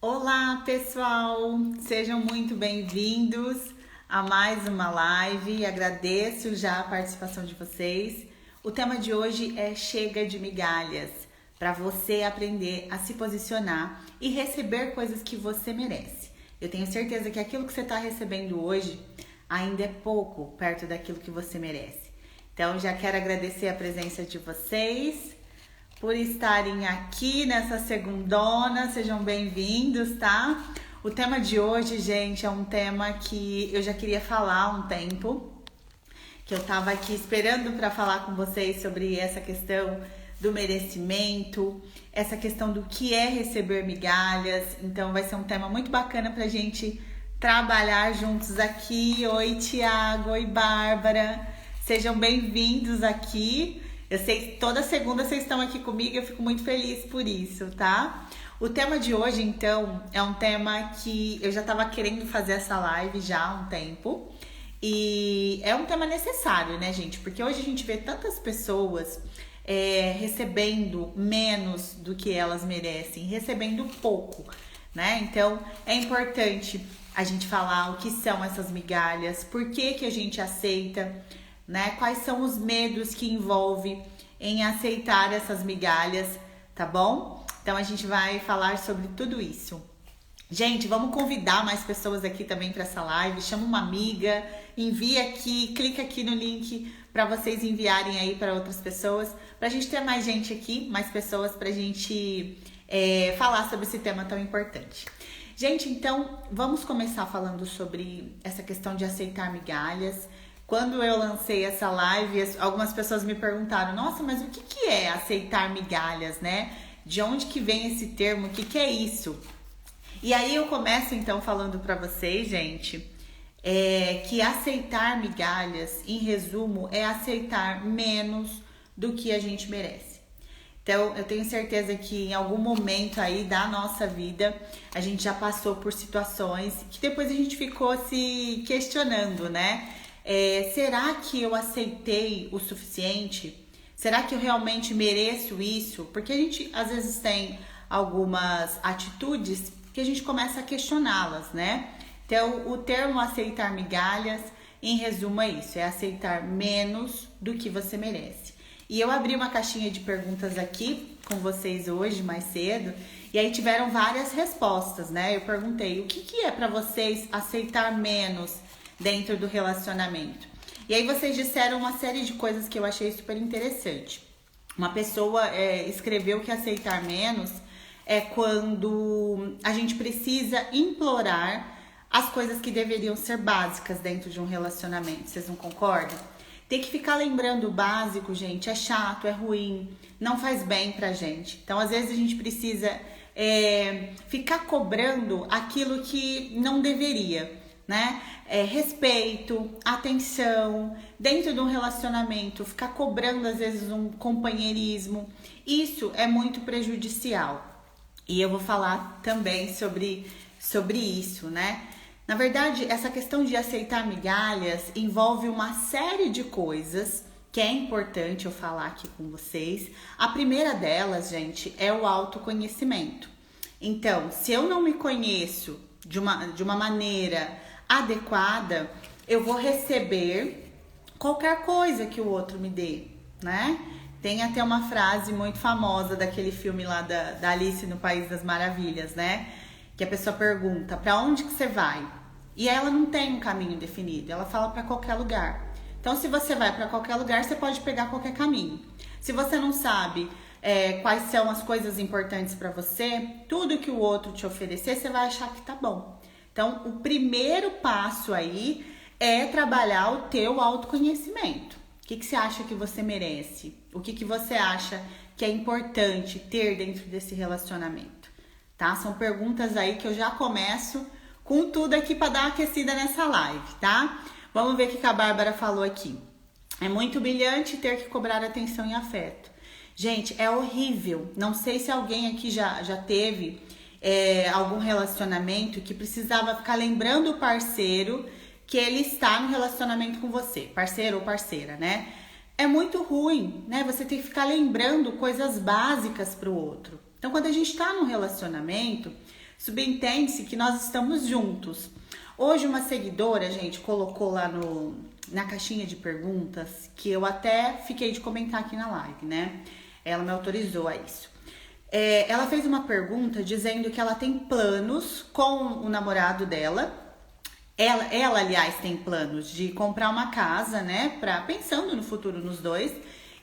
Olá, pessoal! Sejam muito bem-vindos a mais uma live. Agradeço já a participação de vocês. O tema de hoje é Chega de Migalhas, para você aprender a se posicionar e receber coisas que você merece. Eu tenho certeza que aquilo que você está recebendo hoje ainda é pouco perto daquilo que você merece. Então, já quero agradecer a presença de vocês por estarem aqui nessa segundona, sejam bem-vindos, tá? O tema de hoje, gente, é um tema que eu já queria falar há um tempo, que eu tava aqui esperando para falar com vocês sobre essa questão do merecimento, essa questão do que é receber migalhas. Então vai ser um tema muito bacana pra gente trabalhar juntos aqui. Oi, Tiago, oi, Bárbara, sejam bem-vindos aqui. Eu sei que toda segunda vocês estão aqui comigo e eu fico muito feliz por isso, tá? O tema de hoje, então, é um tema que eu já estava querendo fazer essa live já há um tempo. E é um tema necessário, né, gente? Porque hoje a gente vê tantas pessoas recebendo menos do que elas merecem, recebendo pouco, né? Então, é importante a gente falar o que são essas migalhas, por que a gente aceita, né? Quais são os medos que envolve em aceitar essas migalhas, tá bom? Então a gente vai falar sobre tudo isso. Gente, vamos convidar mais pessoas aqui também para essa live. Chama uma amiga, envia aqui, clica aqui no link para vocês enviarem aí para outras pessoas, pra gente ter mais gente aqui, mais pessoas pra gente falar sobre esse tema tão importante. Gente, então vamos começar falando sobre essa questão de aceitar migalhas. Quando eu lancei essa live, algumas pessoas me perguntaram: nossa, mas o que é aceitar migalhas, né? De onde que vem esse termo? O que é isso? E aí eu começo então falando para vocês, gente, que aceitar migalhas, em resumo, é aceitar menos do que a gente merece. Então, eu tenho certeza que em algum momento aí da nossa vida, a gente já passou por situações que depois a gente ficou se questionando, né? Será que eu aceitei o suficiente? Será que eu realmente mereço isso? Porque a gente às vezes tem algumas atitudes que a gente começa a questioná-las, né? Então, o termo aceitar migalhas, em resumo, é isso: é aceitar menos do que você merece. E eu abri uma caixinha de perguntas aqui com vocês hoje, mais cedo, e aí tiveram várias respostas, né? Eu perguntei: o que é para vocês aceitar menos dentro do relacionamento? E aí vocês disseram uma série de coisas que eu achei super interessante. Uma pessoa escreveu que aceitar menos é quando a gente precisa implorar as coisas que deveriam ser básicas dentro de um relacionamento. Vocês não concordam? Ter que ficar lembrando o básico, gente, é chato, é ruim, não faz bem pra gente. Então, às vezes a gente precisa ficar cobrando aquilo que não deveria, né? Respeito, atenção, dentro de um relacionamento, ficar cobrando às vezes um companheirismo, isso é muito prejudicial. E eu vou falar também sobre isso, né? Na verdade, essa questão de aceitar migalhas envolve uma série de coisas que é importante eu falar aqui com vocês. A primeira delas, gente, é o autoconhecimento. Então, se eu não me conheço de uma maneira adequada, eu vou receber qualquer coisa que o outro me dê, né? Tem até uma frase muito famosa daquele filme lá da Alice no País das Maravilhas, né? Que a pessoa pergunta: pra onde que você vai? E ela não tem um caminho definido, ela fala pra qualquer lugar. Então, se você vai pra qualquer lugar, você pode pegar qualquer caminho. Se você não sabe quais são as coisas importantes pra você, tudo que o outro te oferecer, você vai achar que tá bom. Então, o primeiro passo aí é trabalhar o teu autoconhecimento. O que você acha que você merece? O que você acha que é importante ter dentro desse relacionamento? Tá? São perguntas aí que eu já começo com tudo aqui para dar uma aquecida nessa live, tá? Vamos ver o que a Bárbara falou aqui. É muito humilhante ter que cobrar atenção e afeto. Gente, é horrível. Não sei se alguém aqui já teve algum relacionamento que precisava ficar lembrando o parceiro que ele está no relacionamento com você, parceiro ou parceira, né? É muito ruim, né? Você tem que ficar lembrando coisas básicas para o outro. Então, quando a gente está num relacionamento, Subentende-se que nós estamos juntos. Hoje uma seguidora, gente, colocou lá na caixinha de perguntas, que eu até fiquei de comentar aqui na live, né? Ela me autorizou a isso. Ela fez uma pergunta dizendo que ela tem planos com o namorado dela. Ela, aliás, tem planos de comprar uma casa, né? Pensando no futuro nos dois.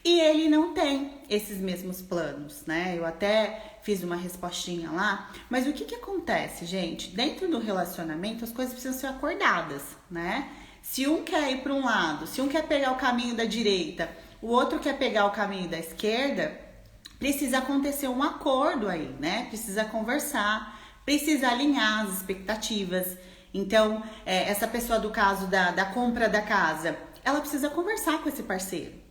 E ele não tem esses mesmos planos, né? Eu até fiz uma respostinha lá. Mas o que acontece, gente? Dentro do relacionamento, as coisas precisam ser acordadas, né? Se um quer ir para um lado, se um quer pegar o caminho da direita, o outro quer pegar o caminho da esquerda, precisa acontecer um acordo aí, né? Precisa conversar, precisa alinhar as expectativas. Então, essa pessoa do caso da compra da casa, ela precisa conversar com esse parceiro.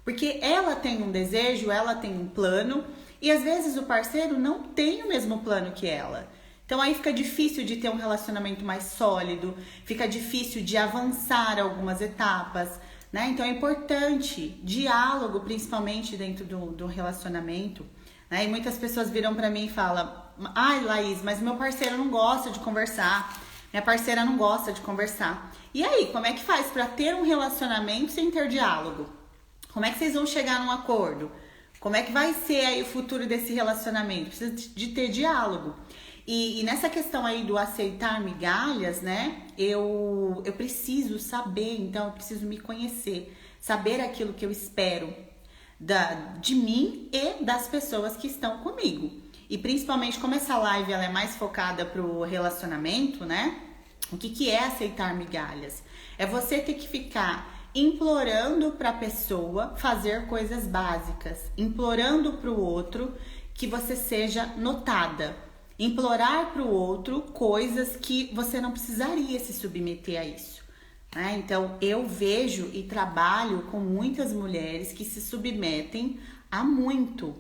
Porque ela tem um desejo, ela tem um plano, e às vezes o parceiro não tem o mesmo plano que ela. Então aí fica difícil de ter um relacionamento mais sólido, fica difícil de avançar algumas etapas, né? Então é importante diálogo, principalmente dentro do relacionamento, né? E muitas pessoas viram pra mim e falam: ai, Laís, mas meu parceiro não gosta de conversar, minha parceira não gosta de conversar. E aí, como é que faz pra ter um relacionamento sem ter diálogo? Como é que vocês vão chegar num acordo? Como é que vai ser aí o futuro desse relacionamento? Precisa de ter diálogo. E nessa questão aí do aceitar migalhas, né? Eu preciso saber, então eu preciso me conhecer. Saber aquilo que eu espero de mim e das pessoas que estão comigo. E principalmente como essa live ela é mais focada pro relacionamento, né? O que é aceitar migalhas? É você ter que ficar implorando para a pessoa fazer coisas básicas, implorando para o outro que você seja notada, implorar para o outro coisas que você não precisaria se submeter a isso, né? Então eu vejo e trabalho com muitas mulheres que se submetem a muito,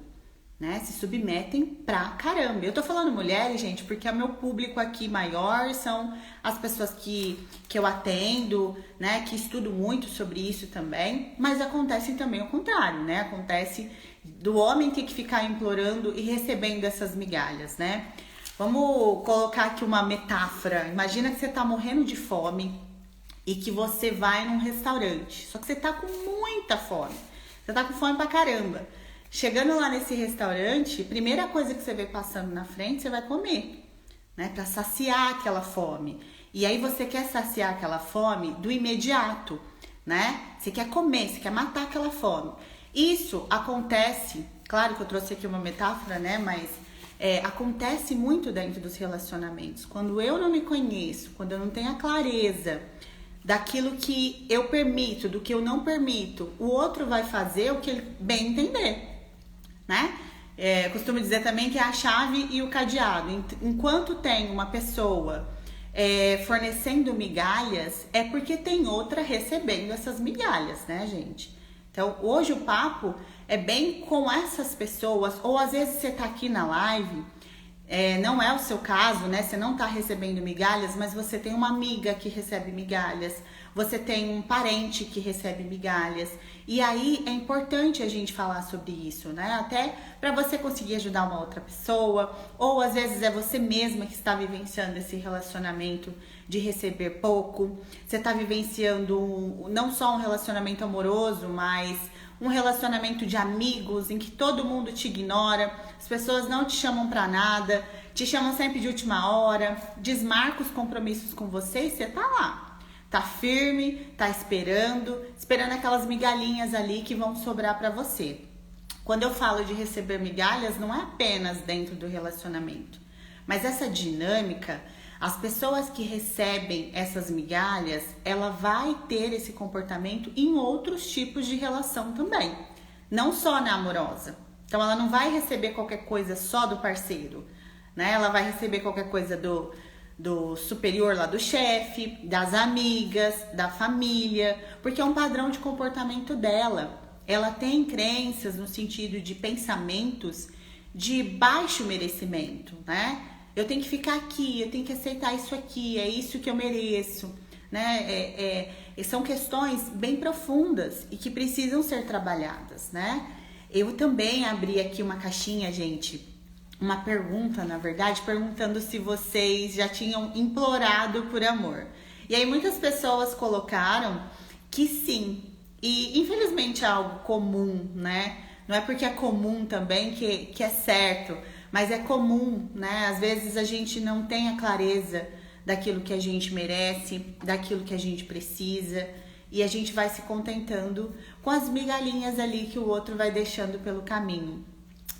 né? Se submetem pra caramba. Eu tô falando mulheres, gente, porque o meu público aqui maior são as pessoas que eu atendo, né? Que estudo muito sobre isso também. Mas acontece também o contrário, né? Acontece do homem ter que ficar implorando e recebendo essas migalhas, né? Vamos colocar aqui uma metáfora. Imagina que você tá morrendo de fome e que você vai num restaurante. Só que você tá com muita fome. Você tá com fome pra caramba. Chegando lá nesse restaurante, primeira coisa que você vê passando na frente, você vai comer, né? Pra saciar aquela fome. E aí você quer saciar aquela fome do imediato, né? Você quer comer, você quer matar aquela fome. Isso acontece, claro que eu trouxe aqui uma metáfora, né? Mas acontece muito dentro dos relacionamentos. Quando eu não me conheço, quando eu não tenho a clareza daquilo que eu permito, do que eu não permito, o outro vai fazer o que ele bem entender, né? Costumo dizer também que é a chave e o cadeado. Enquanto tem uma pessoa fornecendo migalhas, é porque tem outra recebendo essas migalhas, né, gente? Então, hoje o papo é bem com essas pessoas, ou às vezes você tá aqui na live, não é o seu caso, né? Você não tá recebendo migalhas, mas você tem uma amiga que recebe migalhas, você tem um parente que recebe migalhas. E aí é importante a gente falar sobre isso, né? Até para você conseguir ajudar uma outra pessoa, ou às vezes é você mesma que está vivenciando esse relacionamento de receber pouco. Você está vivenciando não só um relacionamento amoroso, mas um relacionamento de amigos em que todo mundo te ignora, as pessoas não te chamam para nada, te chamam sempre de última hora, desmarca os compromissos com você e você tá lá. Tá firme, tá esperando aquelas migalhinhas ali que vão sobrar para você. Quando eu falo de receber migalhas, não é apenas dentro do relacionamento, mas essa dinâmica, as pessoas que recebem essas migalhas, ela vai ter esse comportamento em outros tipos de relação também, não só na amorosa. Então ela não vai receber qualquer coisa só do parceiro, né? Ela vai receber qualquer coisa do superior lá, do chefe, das amigas, da família, porque é um padrão de comportamento dela. Ela tem crenças no sentido de pensamentos de baixo merecimento, né? Eu tenho que ficar aqui, eu tenho que aceitar isso aqui, é isso que eu mereço, né? São questões bem profundas e que precisam ser trabalhadas, né? Eu também abri aqui uma caixinha, gente, uma pergunta, na verdade, perguntando se vocês já tinham implorado por amor. E aí muitas pessoas colocaram que sim. E infelizmente é algo comum, né? Não é porque é comum também que é certo, mas é comum, né? Às vezes a gente não tem a clareza daquilo que a gente merece, daquilo que a gente precisa, e a gente vai se contentando com as migalhinhas ali que o outro vai deixando pelo caminho.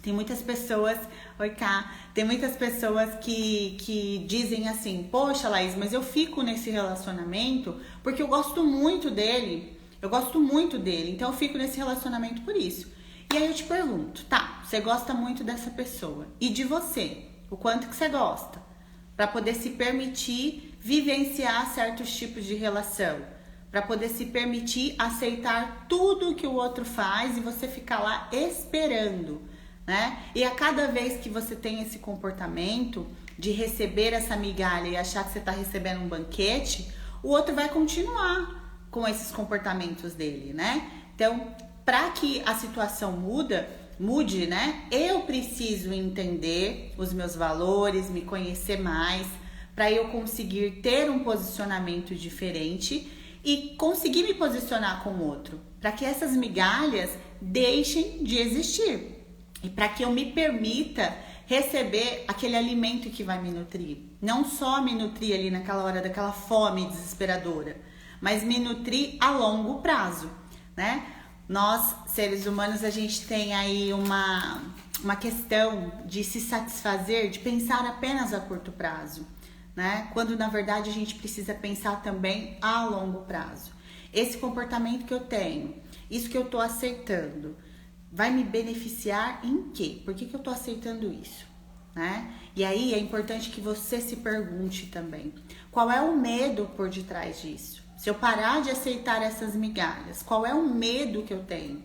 Tem muitas pessoas, oi Cá, tem muitas pessoas que dizem assim, poxa Laís, mas eu fico nesse relacionamento porque eu gosto muito dele, então eu fico nesse relacionamento por isso. E aí eu te pergunto, tá, você gosta muito dessa pessoa, e de você? O quanto que você gosta? Para poder se permitir vivenciar certos tipos de relação, para poder se permitir aceitar tudo que o outro faz e você ficar lá esperando, né? E a cada vez que você tem esse comportamento de receber essa migalha e achar que você está recebendo um banquete, o outro vai continuar com esses comportamentos dele, né? Então, para que a situação mude, né? Eu preciso entender os meus valores, me conhecer mais, para eu conseguir ter um posicionamento diferente e conseguir me posicionar com o outro, para que essas migalhas deixem de existir e para que eu me permita receber aquele alimento que vai me nutrir. Não só me nutrir ali naquela hora daquela fome desesperadora, mas me nutrir a longo prazo, né? Nós, seres humanos, a gente tem aí uma questão de se satisfazer, de pensar apenas a curto prazo, né? Quando na verdade a gente precisa pensar também a longo prazo. Esse comportamento que eu tenho, isso que eu tô aceitando, vai me beneficiar em quê? Por que eu tô aceitando isso, né? E aí é importante que você se pergunte também, qual é o medo por detrás disso? Se eu parar de aceitar essas migalhas, qual é o medo que eu tenho?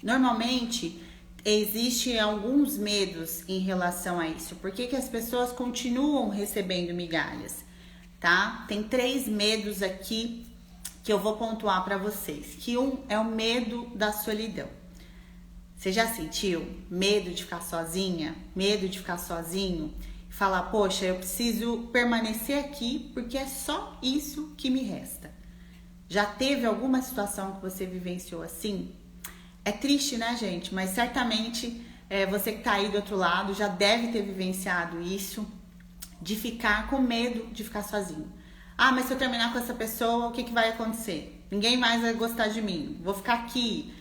Normalmente, existem alguns medos em relação a isso. Por que as pessoas continuam recebendo migalhas, tá? Tem 3 medos aqui que eu vou pontuar para vocês. Que um é o medo da solidão. Você já sentiu medo de ficar sozinha? Medo de ficar sozinho? E falar, poxa, eu preciso permanecer aqui porque é só isso que me resta. Já teve alguma situação que você vivenciou assim? É triste, né, gente? Mas certamente você que tá aí do outro lado já deve ter vivenciado isso, de ficar com medo de ficar sozinho. Ah, mas se eu terminar com essa pessoa, o que vai acontecer? Ninguém mais vai gostar de mim. Vou ficar aqui,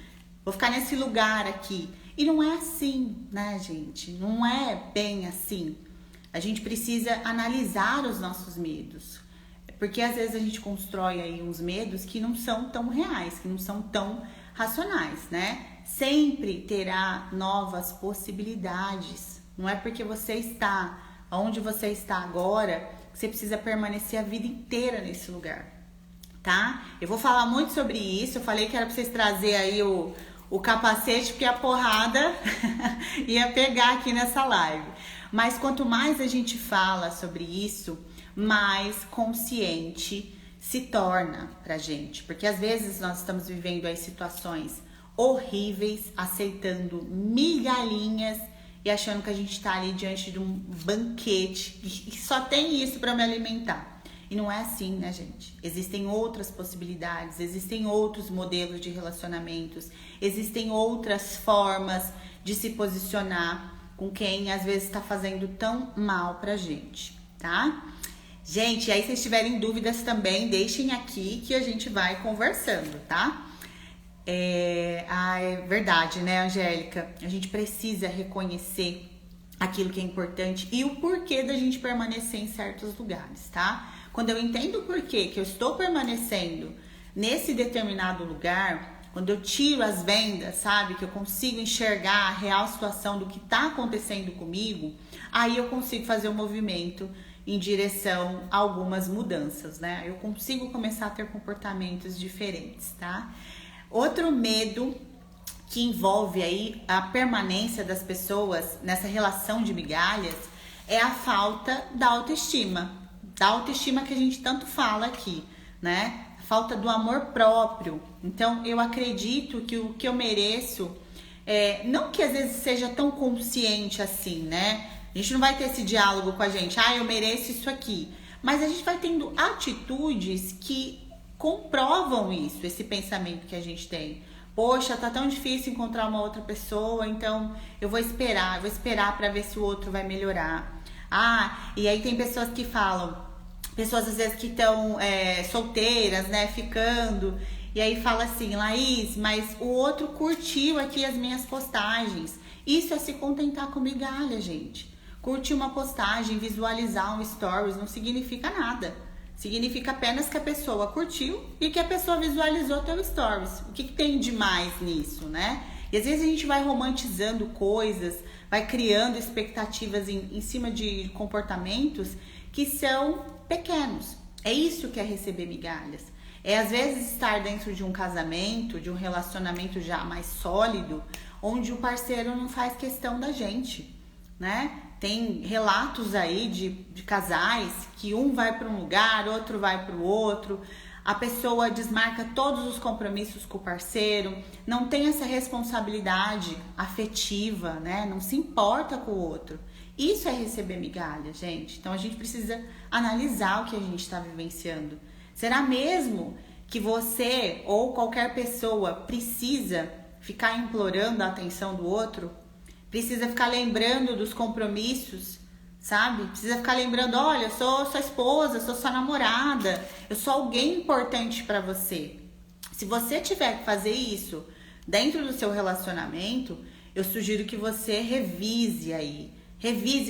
vou ficar nesse lugar aqui. E não é assim, né, gente? Não é bem assim. A gente precisa analisar os nossos medos. Porque às vezes a gente constrói aí uns medos que não são tão reais, que não são tão racionais, né? Sempre terá novas possibilidades. Não é porque você está onde você está agora que você precisa permanecer a vida inteira nesse lugar, tá? Eu vou falar muito sobre isso. Eu falei que era pra vocês trazer aí o capacete, porque a porrada ia pegar aqui nessa live. Mas quanto mais a gente fala sobre isso, mais consciente se torna pra gente. Porque às vezes nós estamos vivendo aí situações horríveis, aceitando migalhinhas e achando que a gente tá ali diante de um banquete e só tem isso para me alimentar. E não é assim, né, gente? Existem outras possibilidades, existem outros modelos de relacionamentos, existem outras formas de se posicionar com quem às vezes está fazendo tão mal pra gente, tá? Gente, aí se vocês tiverem dúvidas também, deixem aqui que a gente vai conversando, tá? É verdade, né, Angélica? A gente precisa reconhecer aquilo que é importante e o porquê da gente permanecer em certos lugares, tá? Quando eu entendo o porquê que eu estou permanecendo nesse determinado lugar, quando eu tiro as vendas, sabe? Que eu consigo enxergar a real situação do que tá acontecendo comigo, aí eu consigo fazer um movimento em direção a algumas mudanças, né? Eu consigo começar a ter comportamentos diferentes, tá? Outro medo que envolve aí a permanência das pessoas nessa relação de migalhas é a falta da autoestima que a gente tanto fala aqui, né? A falta do amor próprio. Então, eu acredito que o que eu mereço, não que às vezes seja tão consciente assim, né? A gente não vai ter esse diálogo com a gente, eu mereço isso aqui. Mas a gente vai tendo atitudes que comprovam isso, esse pensamento que a gente tem. Poxa, tá tão difícil encontrar uma outra pessoa, então eu vou esperar para ver se o outro vai melhorar. E aí tem pessoas que falam, pessoas às vezes que estão solteiras, né, ficando, e aí fala assim, Laís, mas o outro curtiu aqui as minhas postagens. Isso é se contentar com migalha, gente. Curtir uma postagem, visualizar um stories não significa nada. Significa apenas que a pessoa curtiu e que a pessoa visualizou teu stories. O que tem de mais nisso, né? E às vezes a gente vai romantizando coisas, vai criando expectativas em cima de comportamentos que são pequenos. É isso que é receber migalhas. É às vezes estar dentro de um casamento, de um relacionamento já mais sólido, onde o parceiro não faz questão da gente, né? Tem relatos aí de casais que um vai para um lugar, outro vai para o outro. A pessoa desmarca todos os compromissos com o parceiro, não tem essa responsabilidade afetiva, né? Não se importa com o outro. Isso é receber migalha, gente. Então a gente precisa analisar o que a gente está vivenciando. Será mesmo que você ou qualquer pessoa precisa ficar implorando a atenção do outro? Precisa ficar lembrando dos compromissos, sabe? Precisa ficar lembrando, olha, eu sou sua esposa, sou sua namorada, eu sou alguém importante para você. Se você tiver que fazer isso dentro do seu relacionamento, eu sugiro que você revise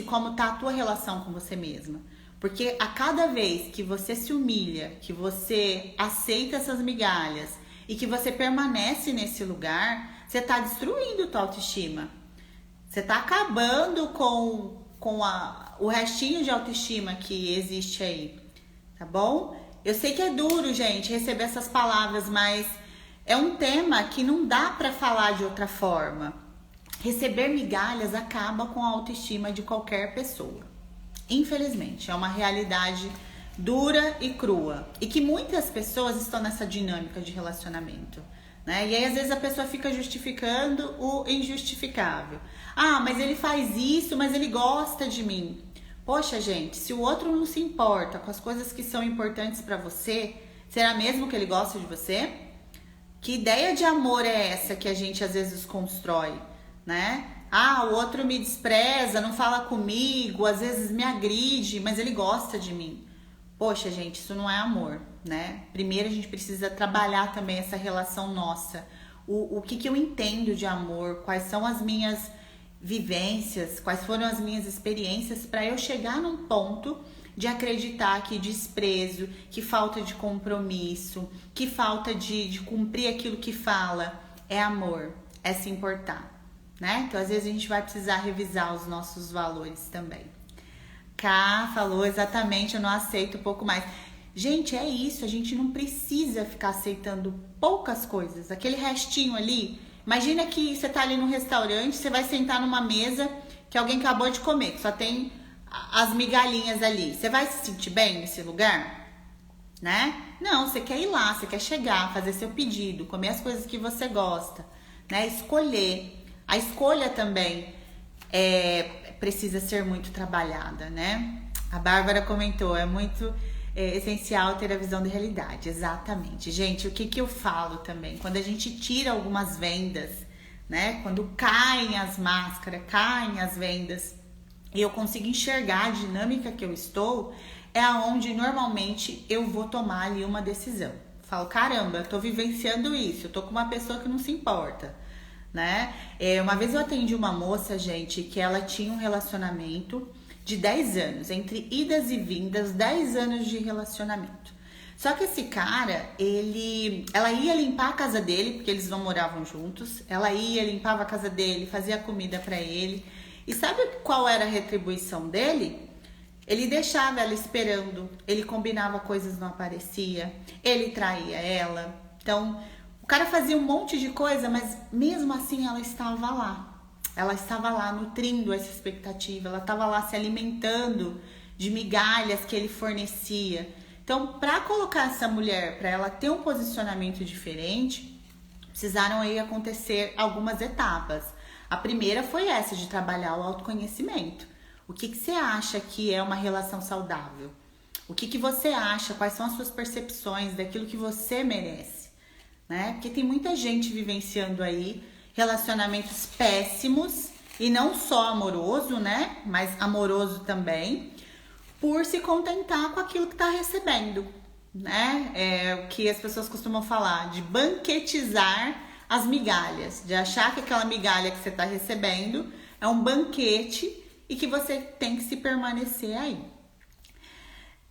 como tá a tua relação com você mesma. Porque a cada vez que você se humilha, que você aceita essas migalhas e que você permanece nesse lugar, você tá destruindo tua autoestima. Você tá acabando com o restinho de autoestima que existe aí, tá bom? Eu sei que é duro, gente, receber essas palavras, mas é um tema que não dá pra falar de outra forma. Receber migalhas acaba com a autoestima de qualquer pessoa. Infelizmente, é uma realidade dura e crua. E que muitas pessoas estão nessa dinâmica de relacionamento, né? E aí, às vezes, a pessoa fica justificando o injustificável. Mas ele faz isso, mas ele gosta de mim. Poxa, gente, se o outro não se importa com as coisas que são importantes pra você, será mesmo que ele gosta de você? Que ideia de amor é essa que a gente, às vezes, constrói, né? O outro me despreza, não fala comigo, às vezes me agride, mas ele gosta de mim. Poxa, gente, isso não é amor, né? Primeiro a gente precisa trabalhar também essa relação nossa. O que eu entendo de amor, quais são as minhas vivências, quais foram as minhas experiências para eu chegar num ponto de acreditar que desprezo, que falta de compromisso, que falta de cumprir aquilo que fala é amor, é se importar, né? Então, às vezes a gente vai precisar revisar os nossos valores também. Ká falou exatamente, eu não aceito um pouco mais. Gente, é isso, a gente não precisa ficar aceitando poucas coisas. Aquele restinho ali, imagina que você tá ali no restaurante, você vai sentar numa mesa que alguém acabou de comer, que só tem as migalhinhas ali. Você vai se sentir bem nesse lugar? Né? Não, você quer ir lá, você quer chegar, fazer seu pedido, comer as coisas que você gosta, né? Escolher. A escolha também precisa ser muito trabalhada, né? A Bárbara comentou, é muito essencial ter a visão da realidade. Exatamente. Gente, o que eu falo também? Quando a gente tira algumas vendas, né? Quando caem as máscaras, caem as vendas, e eu consigo enxergar a dinâmica que eu estou, é aonde normalmente eu vou tomar ali uma decisão. Falo, caramba, eu tô vivenciando isso, eu tô com uma pessoa que não se importa, né? Uma vez eu atendi uma moça, gente, que ela tinha um relacionamento de 10 anos, entre idas e vindas, 10 anos de relacionamento. Só que esse cara, ela ia limpar a casa dele, porque eles não moravam juntos, ela ia, limpava a casa dele, fazia comida pra ele. E sabe qual era a retribuição dele? Ele deixava ela esperando, ele combinava coisas, não aparecia, ele traía ela. Então, o cara fazia um monte de coisa, mas mesmo assim ela estava lá. Ela estava lá nutrindo essa expectativa, ela estava lá se alimentando de migalhas que ele fornecia. Então, para colocar essa mulher, para ela ter um posicionamento diferente, precisaram aí acontecer algumas etapas. A primeira foi essa, de trabalhar o autoconhecimento. O que você acha que é uma relação saudável? O que você acha? Quais são as suas percepções daquilo que você merece? Né? Porque tem muita gente vivenciando aí relacionamentos péssimos, e não só amoroso, né? Mas amoroso também, por se contentar com aquilo que está recebendo, né? É o que as pessoas costumam falar, de banquetizar as migalhas, de achar que aquela migalha que você está recebendo é um banquete e que você tem que se permanecer aí.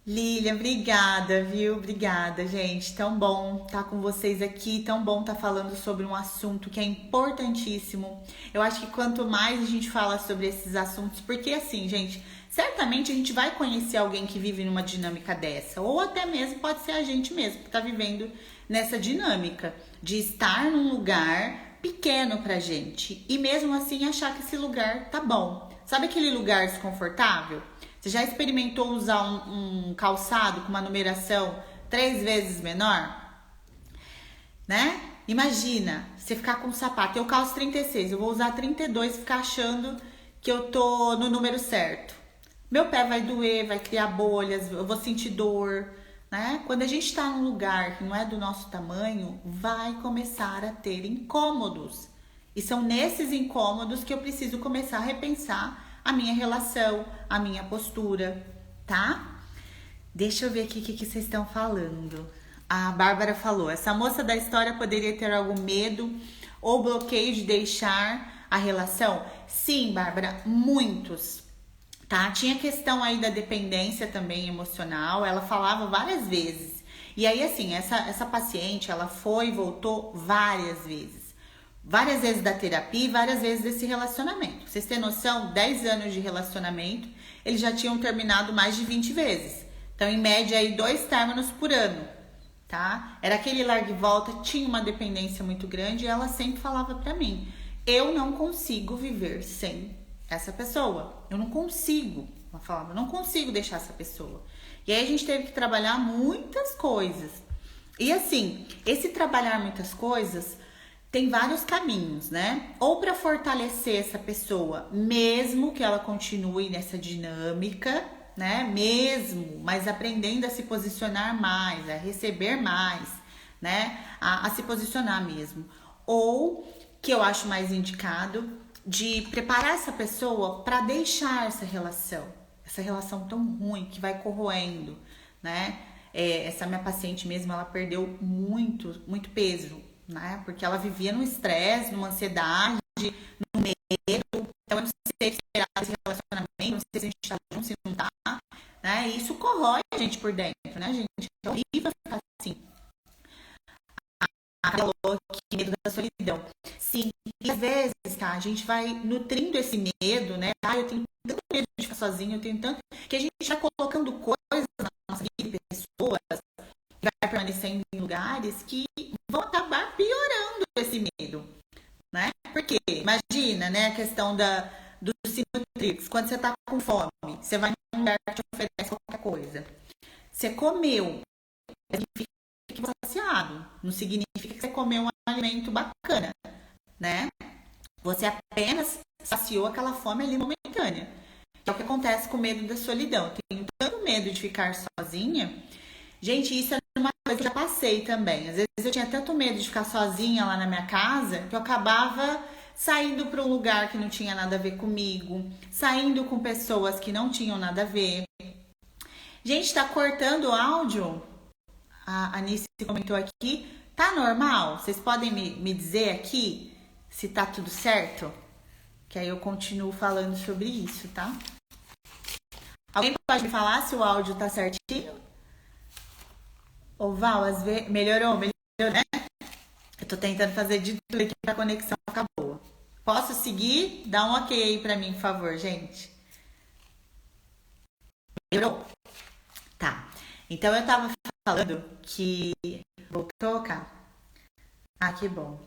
Lilian, obrigada, viu? Obrigada, gente. Tão bom estar com vocês aqui, tão bom estar falando sobre um assunto que é importantíssimo. Eu acho que quanto mais a gente fala sobre esses assuntos, porque assim, gente, certamente a gente vai conhecer alguém que vive numa dinâmica dessa, ou até mesmo pode ser a gente mesmo que está vivendo nessa dinâmica de estar num lugar pequeno pra gente e mesmo assim achar que esse lugar tá bom. Sabe aquele lugar desconfortável? Você já experimentou usar um calçado com uma numeração 3 vezes menor? Né? Imagina, você ficar com um sapato, eu calço 36, eu vou usar 32 e ficar achando que eu tô no número certo. Meu pé vai doer, vai criar bolhas, eu vou sentir dor, né? Quando a gente tá num lugar que não é do nosso tamanho, vai começar a ter incômodos. E são nesses incômodos que eu preciso começar a repensar a minha relação, a minha postura, tá? Deixa eu ver aqui o que vocês estão falando. A Bárbara falou, essa moça da história poderia ter algum medo ou bloqueio de deixar a relação? Sim, Bárbara, muitos, tá? Tinha questão aí da dependência também emocional, ela falava várias vezes. E aí, assim, essa paciente, ela foi e voltou várias vezes. Várias vezes da terapia e várias vezes desse relacionamento. Pra vocês terem noção, 10 anos de relacionamento, eles já tinham terminado mais de 20 vezes. Então, em média, aí 2 términos por ano, tá? Era aquele larga e volta, tinha uma dependência muito grande e ela sempre falava pra mim, eu não consigo viver sem essa pessoa. Eu não consigo, ela falava, eu não consigo deixar essa pessoa. E aí a gente teve que trabalhar muitas coisas. E assim, esse trabalhar muitas coisas tem vários caminhos, né? Ou para fortalecer essa pessoa, mesmo que ela continue nessa dinâmica, né? Mesmo, mas aprendendo a se posicionar mais, a receber mais, né? A se posicionar mesmo. Ou, que eu acho mais indicado, de preparar essa pessoa para deixar essa relação tão ruim que vai corroendo, né? Essa minha paciente mesmo, ela perdeu muito, muito peso, né? Porque ela vivia no estresse, numa ansiedade, no medo. Então eu não sei se esperar esse relacionamento, não sei se a gente tá junto, se não tá, né? E isso corrói a gente por dentro, né, gente? É horrível ficar assim. Falou que medo da solidão. Sim, e às vezes, tá, a gente vai nutrindo esse medo, né? Eu tenho tanto medo de ficar sozinho, eu tenho tanto, que a gente vai colocando coisas na nossa vida, pessoas, vai permanecendo em lugares que vão acabar piorando esse medo, né? Porque, imagina, né, a questão do Sinutrix, quando você tá com fome, você vai num lugar que te oferece qualquer coisa. Você comeu, significa que você está saciado, não significa que você comeu um alimento bacana, né? Você apenas saciou aquela fome ali momentânea. Que é o que acontece com o medo da solidão. Eu tenho tanto medo de ficar sozinha. Gente, isso é uma coisa que eu já passei também. Às vezes eu tinha tanto medo de ficar sozinha lá na minha casa que eu acabava saindo para um lugar que não tinha nada a ver comigo, saindo com pessoas que não tinham nada a ver. Gente, tá cortando o áudio? A Anice comentou aqui. Tá normal? Vocês podem me dizer aqui se tá tudo certo? Que aí eu continuo falando sobre isso, tá? Alguém pode me falar se o áudio tá certinho? Ô Val, às vezes melhorou, né? Eu tô tentando fazer de tudo aqui pra conexão ficar boa. Posso seguir? Dá um ok aí pra mim, por favor, gente. Melhorou? Tá. Então eu tava falando que... Voltou, cá? Ah, que bom.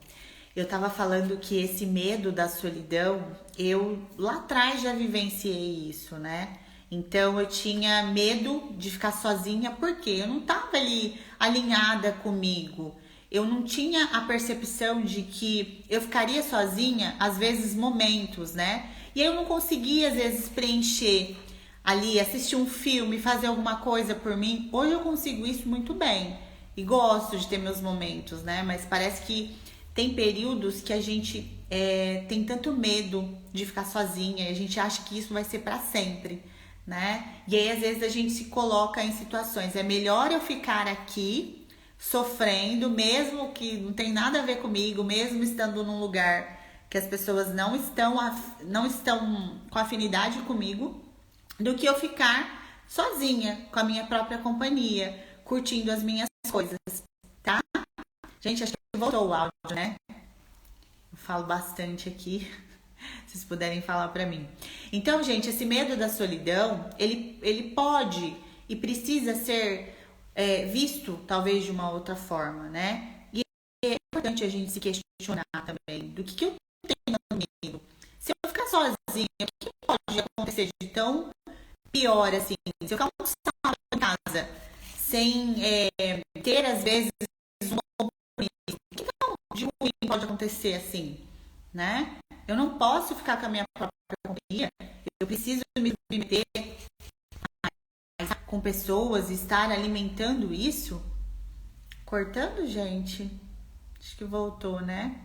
Eu tava falando que esse medo da solidão, eu lá atrás já vivenciei isso, né? Então eu tinha medo de ficar sozinha porque eu não tava ali alinhada comigo. Eu não tinha a percepção de que eu ficaria sozinha, às vezes momentos, né? E aí eu não conseguia, às vezes, preencher ali, assistir um filme, fazer alguma coisa por mim. Hoje eu consigo isso muito bem e gosto de ter meus momentos, né? Mas parece que tem períodos que a gente tem tanto medo de ficar sozinha e a gente acha que isso vai ser pra sempre, né? E aí, às vezes, a gente se coloca em situações, é melhor eu ficar aqui sofrendo, mesmo que não tem nada a ver comigo, mesmo estando num lugar que as pessoas não estão com afinidade comigo, do que eu ficar sozinha, com a minha própria companhia, curtindo as minhas coisas, tá? Gente, acho que voltou o áudio, né? Eu falo bastante aqui, se vocês puderem falar pra mim. Então, gente, esse medo da solidão, ele pode e precisa ser visto, talvez, de uma outra forma, né? E é importante a gente se questionar também, do que eu tenho medo. Se eu ficar sozinha, o que pode acontecer de tão pior, assim? Se eu ficar um sábado em casa, sem ter, às vezes, um compromisso, o que de ruim pode acontecer, assim, né? Eu não posso ficar com a minha própria companhia, eu preciso me submeter com pessoas, estar alimentando isso. Cortando, gente? Acho que voltou, né?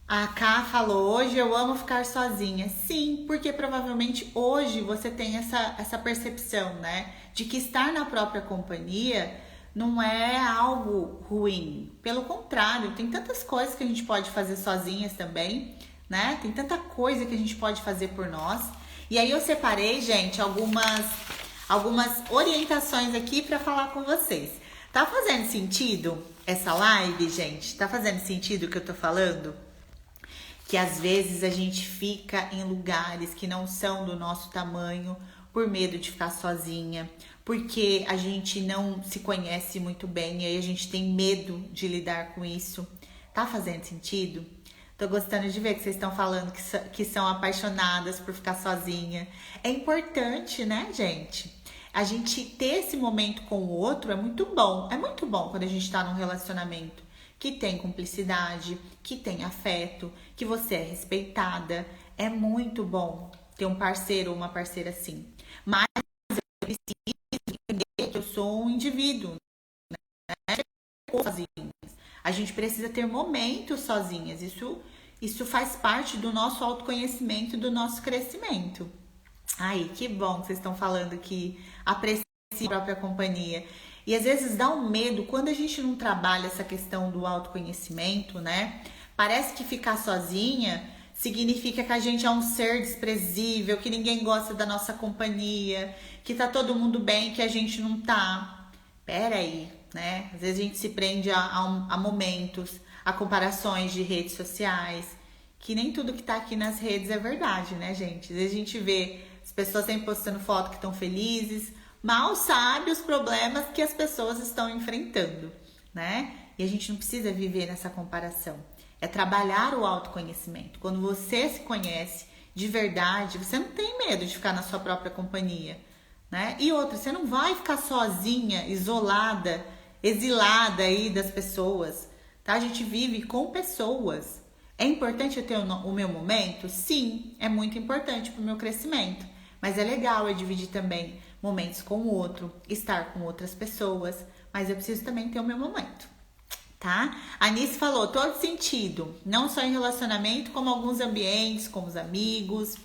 A Ká falou, hoje eu amo ficar sozinha. Sim, porque provavelmente hoje você tem essa percepção, né? De que estar na própria companhia não é algo ruim. Pelo contrário, tem tantas coisas que a gente pode fazer sozinhas também, né? Tem tanta coisa que a gente pode fazer por nós. E aí eu separei, gente, algumas orientações aqui para falar com vocês. Tá fazendo sentido essa live, gente? Tá fazendo sentido o que eu tô falando? Que às vezes a gente fica em lugares que não são do nosso tamanho por medo de ficar sozinha, porque a gente não se conhece muito bem e aí a gente tem medo de lidar com isso. Tá fazendo sentido? Tô gostando de ver que vocês estão falando que são apaixonadas por ficar sozinha. É importante, né, gente? A gente ter esse momento com o outro é muito bom. É muito bom quando a gente tá num relacionamento que tem cumplicidade, que tem afeto, que você é respeitada. É muito bom ter um parceiro ou uma parceira assim. Mas eu preciso entender que eu sou um indivíduo, né? Sozinhas. A gente precisa ter momentos sozinhas. Isso faz parte do nosso autoconhecimento, do nosso crescimento. Ai, que bom que vocês estão falando que aprecia a própria companhia. E às vezes dá um medo quando a gente não trabalha essa questão do autoconhecimento, né? Parece que ficar sozinha significa que a gente é um ser desprezível, que ninguém gosta da nossa companhia, que tá todo mundo bem, que a gente não tá. Pera aí, né? Às vezes a gente se prende a momentos, a comparações de redes sociais, que nem tudo que tá aqui nas redes é verdade, né, gente? Às vezes a gente vê as pessoas sempre postando foto que estão felizes, mal sabe os problemas que as pessoas estão enfrentando, né? E a gente não precisa viver nessa comparação. É trabalhar o autoconhecimento. Quando você se conhece de verdade, você não tem medo de ficar na sua própria companhia, né? E outra, você não vai ficar sozinha, isolada, exilada aí das pessoas, tá? A gente vive com pessoas. É importante eu ter o meu momento? Sim, é muito importante para o meu crescimento. Mas é legal eu dividir também momentos com o outro, estar com outras pessoas, mas eu preciso também ter o meu momento, tá? A Anice falou, todo sentido, não só em relacionamento, como alguns ambientes, com os amigos,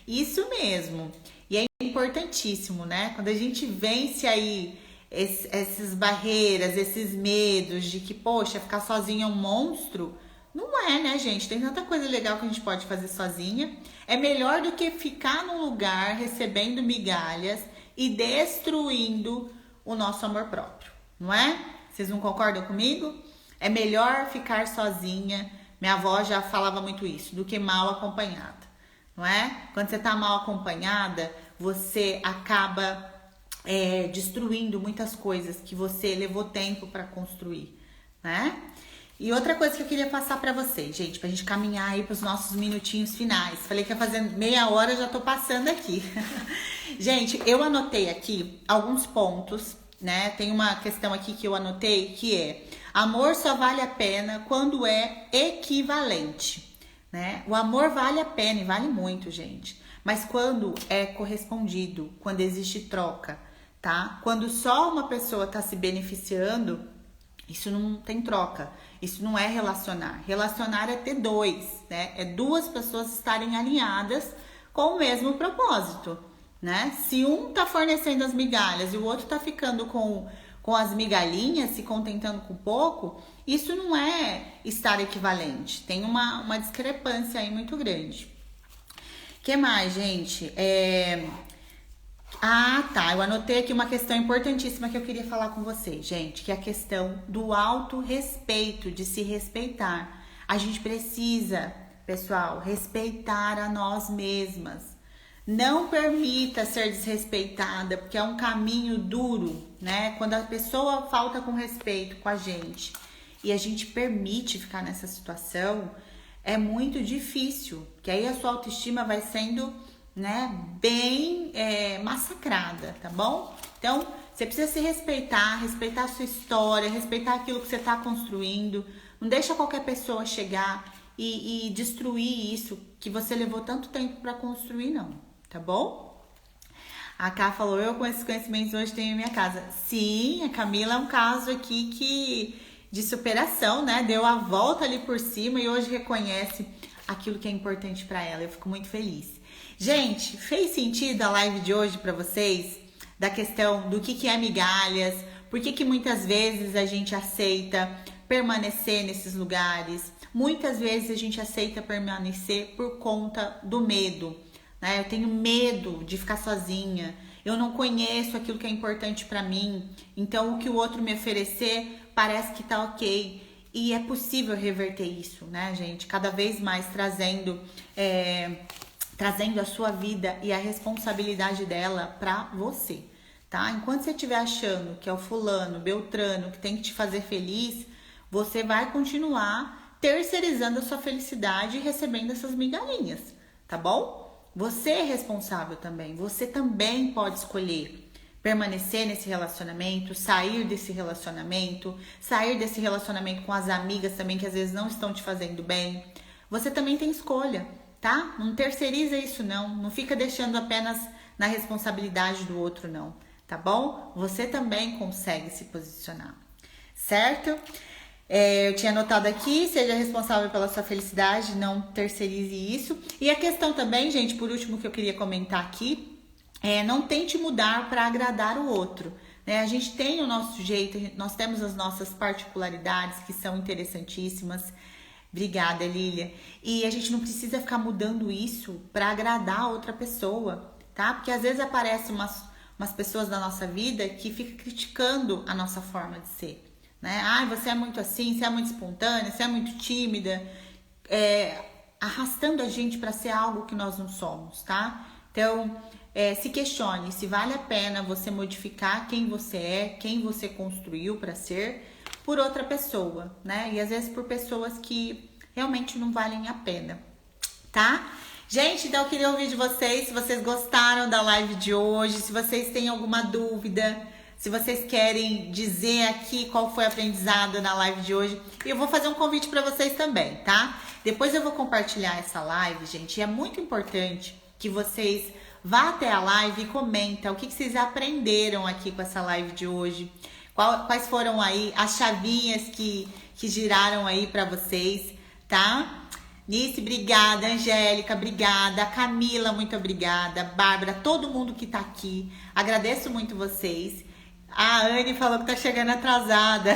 isso mesmo. E é importantíssimo, né? Quando a gente vence aí essas barreiras, esses medos de que, poxa, ficar sozinha é um monstro, não é, né, gente? Tem tanta coisa legal que a gente pode fazer sozinha. É melhor do que ficar num lugar recebendo migalhas e destruindo o nosso amor próprio, não é? Vocês não concordam comigo? É melhor ficar sozinha, minha avó já falava muito isso, do que mal acompanhada, não é? Quando você tá mal acompanhada, você acaba destruindo muitas coisas que você levou tempo para construir, né? E outra coisa que eu queria passar pra vocês, gente, pra gente caminhar aí pros nossos minutinhos finais. Falei que ia fazer meia hora, já tô passando aqui. Gente, eu anotei aqui alguns pontos, né? Tem uma questão aqui que eu anotei que é: amor só vale a pena quando é equivalente. né? O amor vale a pena e vale muito, gente. Mas quando é correspondido, quando existe troca, tá? Quando só uma pessoa tá se beneficiando, isso não tem troca. Isso não é relacionar. Relacionar é ter dois, né? É duas pessoas estarem alinhadas com o mesmo propósito, né? Se um tá fornecendo as migalhas e o outro tá ficando com as migalhinhas, se contentando com pouco, isso não é estar equivalente. Tem uma discrepância aí muito grande. O que mais, gente? Tá. Eu anotei aqui uma questão importantíssima que eu queria falar com vocês, gente, que é a questão do autorrespeito, de se respeitar. A gente precisa, pessoal, respeitar a nós mesmas. Não permita ser desrespeitada, porque é um caminho duro, né? Quando a pessoa falta com respeito com a gente e a gente permite ficar nessa situação, é muito difícil, porque aí a sua autoestima vai sendo, né, bem massacrada, tá bom? Então, você precisa se respeitar, respeitar a sua história, respeitar aquilo que você está construindo. Não deixa qualquer pessoa chegar e destruir isso que você levou tanto tempo para construir, não. Tá bom? A Ká falou, eu com esses conhecimentos hoje tenho em minha casa. Sim, a Camila é um caso aqui de superação, né? Deu a volta ali por cima e hoje reconhece aquilo que é importante para ela. Eu fico muito feliz. Gente, fez sentido a live de hoje para vocês? Da questão do que é migalhas? Por que muitas vezes a gente aceita permanecer nesses lugares? Muitas vezes a gente aceita permanecer por conta do medo. Eu tenho medo de ficar sozinha, eu não conheço aquilo que é importante para mim, então o que o outro me oferecer parece que tá ok. E é possível reverter isso, né, gente? Cada vez mais trazendo a sua vida e a responsabilidade dela para você, tá? Enquanto você estiver achando que é o fulano, beltrano, que tem que te fazer feliz, você vai continuar terceirizando a sua felicidade e recebendo essas migalhinhas, tá bom? Você é responsável também, você também pode escolher permanecer nesse relacionamento, sair desse relacionamento com as amigas também que às vezes não estão te fazendo bem. Você também tem escolha, tá? Não terceiriza isso não fica deixando apenas na responsabilidade do outro não, tá bom? Você também consegue se posicionar, certo? Eu tinha anotado aqui, seja responsável pela sua felicidade, não terceirize isso. E a questão também, gente, por último que eu queria comentar aqui, não tente mudar para agradar o outro, né? A gente tem o nosso jeito, nós temos as nossas particularidades que são interessantíssimas. Obrigada, Lília. E a gente não precisa ficar mudando isso para agradar a outra pessoa, tá? Porque às vezes aparecem umas pessoas da nossa vida que ficam criticando a nossa forma de ser. Né? Você é muito assim, você é muito espontânea, você é muito tímida, arrastando a gente para ser algo que nós não somos, tá? Então, se questione se vale a pena você modificar quem você é, quem você construiu para ser, por outra pessoa, né? E às vezes por pessoas que realmente não valem a pena, tá? Gente, então eu queria ouvir de vocês, se vocês gostaram da live de hoje, se vocês têm alguma dúvida, se vocês querem dizer aqui qual foi o aprendizado na live de hoje. E eu vou fazer um convite para vocês também, tá? Depois eu vou compartilhar essa live, gente. E é muito importante que vocês vá até a live e comentem o que vocês aprenderam aqui com essa live de hoje. Quais foram aí as chavinhas que giraram aí para vocês, tá? Nice, obrigada. Angélica, obrigada. Camila, muito obrigada. Bárbara, todo mundo que tá aqui. Agradeço muito vocês. A Anne falou que tá chegando atrasada.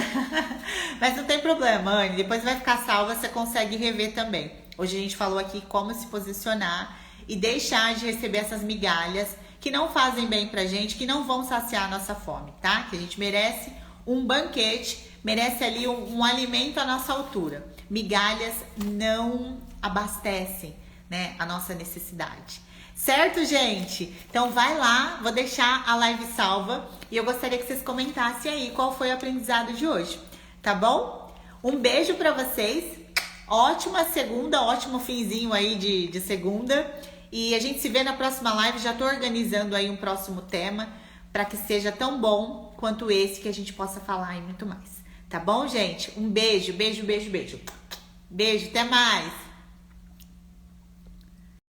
Mas não tem problema, Anne. Depois vai ficar salva, você consegue rever também. Hoje a gente falou aqui como se posicionar e deixar de receber essas migalhas que não fazem bem pra gente, que não vão saciar a nossa fome, tá? Que a gente merece um banquete, merece ali um alimento à nossa altura. Migalhas não abastecem, né, a nossa necessidade. Certo, gente? Então vai lá, vou deixar a live salva e eu gostaria que vocês comentassem aí qual foi o aprendizado de hoje, tá bom? Um beijo pra vocês, ótima segunda, ótimo finzinho aí de segunda e a gente se vê na próxima live. Já tô organizando aí um próximo tema para que seja tão bom quanto esse, que a gente possa falar e muito mais, tá bom, gente? Um beijo, beijo, beijo, beijo. Beijo, até mais!